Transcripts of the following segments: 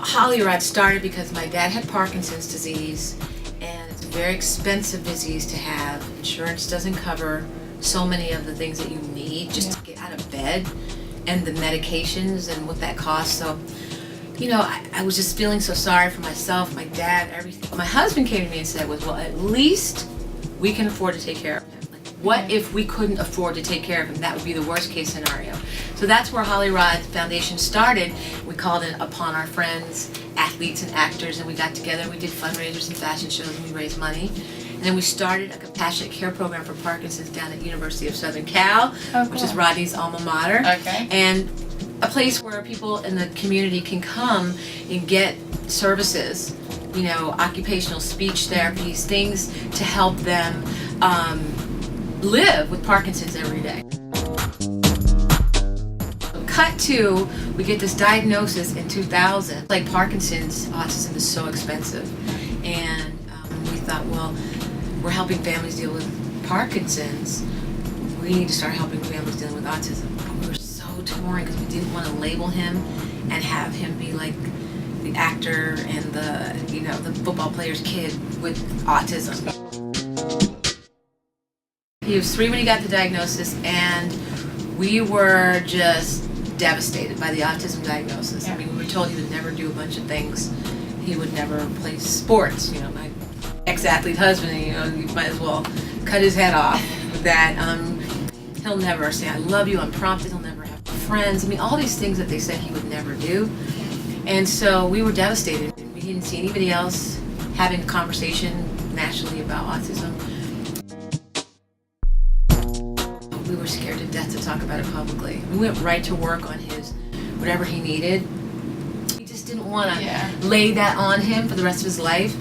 HollyRod started because my dad had Parkinson's disease, and it's a very expensive disease to have. Insurance doesn't cover so many of the things that you need just to get out of bed, and the medications and what that costs. So, I was just feeling so sorry for myself, my dad, everything. My husband came to me and said, well, at least we can afford to take care of him. What if we couldn't afford to take care of him? That would be the worst case scenario. So that's where HollyRod Foundation started. We called it upon our friends, athletes and actors, and we got together, we did fundraisers and fashion shows, and we raised money. And then we started a compassionate care program for Parkinson's down at University of Southern Cal, which is Rodney's alma mater. Okay. And a place where people in the community can come and get services, occupational speech therapies, things to help them live with Parkinson's every day. Cut to, we get this diagnosis in 2000. Like Parkinson's, autism is so expensive. And we thought, well, we're helping families deal with Parkinson's. We need to start helping families dealing with autism. But we were so torn because we didn't want to label him and have him be like the actor and the football player's kid with autism. He was 3 when he got the diagnosis, and we were just devastated by the autism diagnosis. I mean, we were told he would never do a bunch of things. He would never play sports. My ex-athlete husband, you might as well cut his head off with that. He'll never say, I love you, unprompted. He'll never have friends. I mean, all these things that they said he would never do. And so we were devastated. We didn't see anybody else having a conversation nationally about autism. We were scared to death to talk about it publicly. We went right to work on his, whatever he needed. We just didn't want to lay that on him for the rest of his life.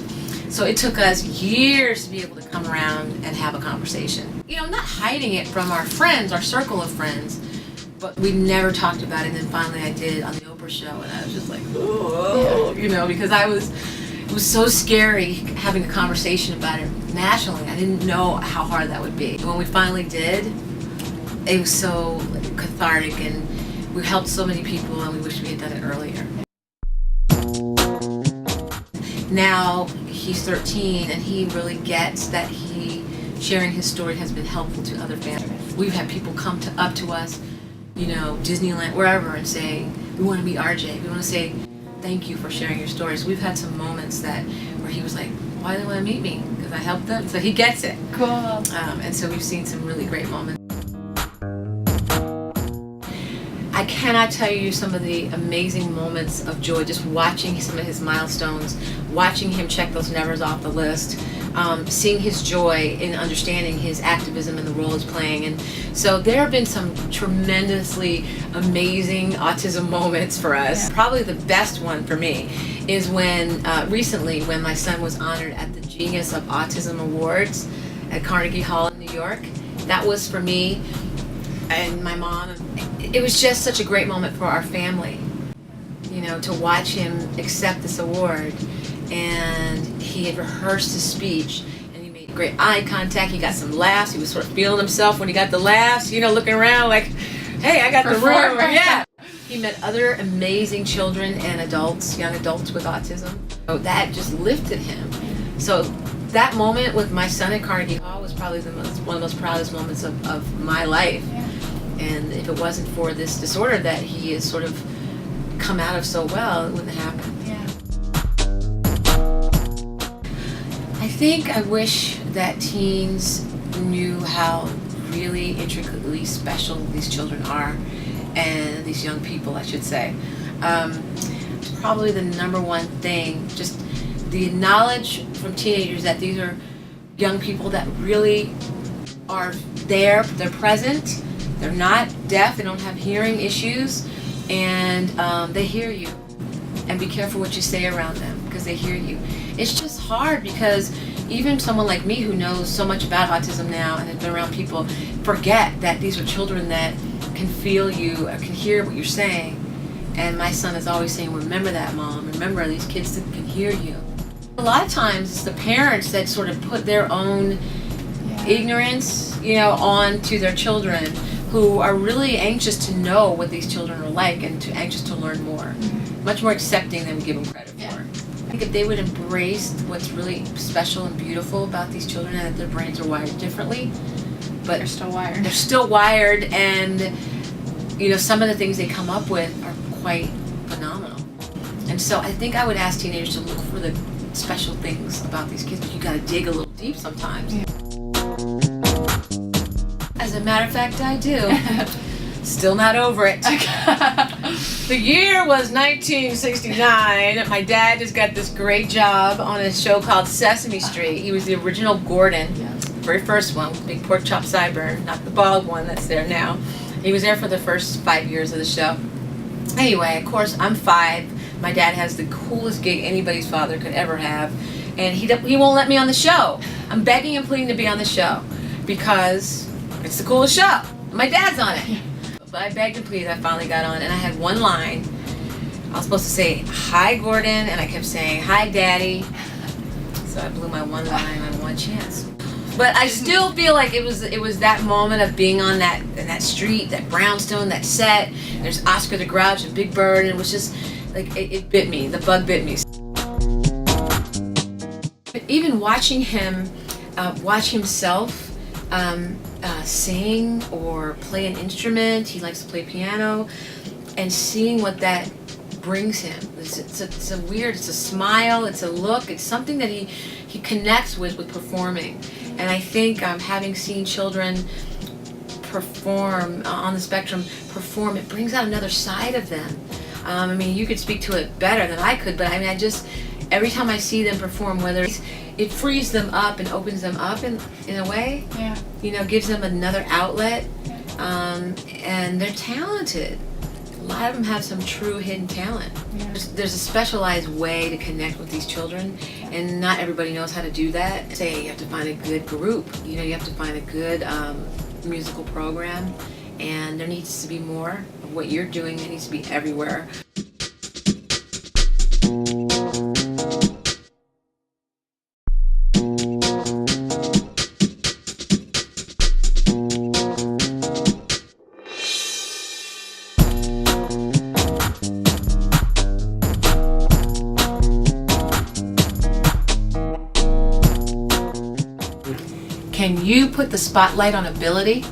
So it took us years to be able to come around and have a conversation. Not hiding it from our friends, our circle of friends, but we never talked about it. And then finally I did on the Oprah show, and I was just like, oh, because it was so scary having a conversation about it nationally. I didn't know how hard that would be. When we finally did, it was so cathartic, and we helped so many people, and we wish we had done it earlier. Now he's 13, and he really gets that sharing his story has been helpful to other families. We've had people come up to us, Disneyland, wherever, and say, we want to meet RJ. We want to say thank you for sharing your stories. We've had some moments where he was like, why do they want to meet me? Because I helped them. So he gets it. Cool. And so we've seen some really great moments. I cannot tell you some of the amazing moments of joy just watching some of his milestones, watching him check those nevers off the list, seeing his joy in understanding his activism and the role he's playing. And so there have been some tremendously amazing autism moments for us. Yeah. Probably the best one for me is recently when my son was honored at the Genius of Autism Awards at Carnegie Hall in New York. That was for me and my mom. It was just such a great moment for our family, to watch him accept this award. And he had rehearsed his speech, and he made great eye contact. He got some laughs. He was sort of feeling himself when he got the laughs, looking around like, hey, I got the room. Yeah. He met other amazing children and adults, young adults with autism. So that just lifted him. So that moment with my son at Carnegie Hall was probably one of the most proudest moments of my life. Yeah. And if it wasn't for this disorder that he has sort of come out of so well, it wouldn't have happened. Yeah. I wish that teens knew how really intricately special these children are, and these young people, I should say. Probably the number one thing, just the knowledge from teenagers that these are young people that really are there, they're present, they're not deaf, they don't have hearing issues, and they hear you. And be careful what you say around them, because they hear you. It's just hard because even someone like me who knows so much about autism now and has been around people forget that these are children that can feel you or can hear what you're saying. And my son is always saying, remember that, Mom. Remember, these kids that can hear you. A lot of times it's the parents that sort of put their own ignorance, onto their children, who are really anxious to know what these children are like and anxious to learn more. Much more accepting than we give them credit for. I think if they would embrace what's really special and beautiful about these children, and that their brains are wired differently, but they're still wired. They're still wired, and some of the things they come up with are quite phenomenal. And so I think I would ask teenagers to look for the special things about these kids, but you got to dig a little deep sometimes. Yeah. As a matter of fact, I do. Still not over it. The year was 1969. My dad just got this great job on a show called Sesame Street. He was the original Gordon, very first one, big pork chop sideburn, not the bald one that's there now. He was there for the first 5 years of the show. Anyway, of course, I'm 5. My dad has the coolest gig anybody's father could ever have, and he won't let me on the show. I'm begging and pleading to be on the show because it's the coolest show. My dad's on it. But I begged and pleaded. I finally got on, and I had one line. I was supposed to say, "Hi, Gordon," and I kept saying, "Hi, Daddy." So I blew my one line on one chance. But I still feel like it was that moment of being on that street, that brownstone, that set. There's Oscar the Grouch and Big Bird, and it was just like it bit me. The bug bit me. But even watching him, watch himself. Sing or play an instrument. He likes to play piano, and seeing what that brings him. It's a weird, it's a smile, it's a look, it's something that he connects with performing. And I think having seen children perform on the spectrum perform, it brings out another side of them. I mean, you could speak to it better than I could, but I mean, every time I see them perform, whether it frees them up and opens them up in a way, gives them another outlet, and they're talented. A lot of them have some true hidden talent. There's a specialized way to connect with these children, and not everybody knows how to do that. Say you have to find a good group, you have to find a good musical program, and there needs to be more of what you're doing. It needs to be everywhere. Can you put the spotlight on ability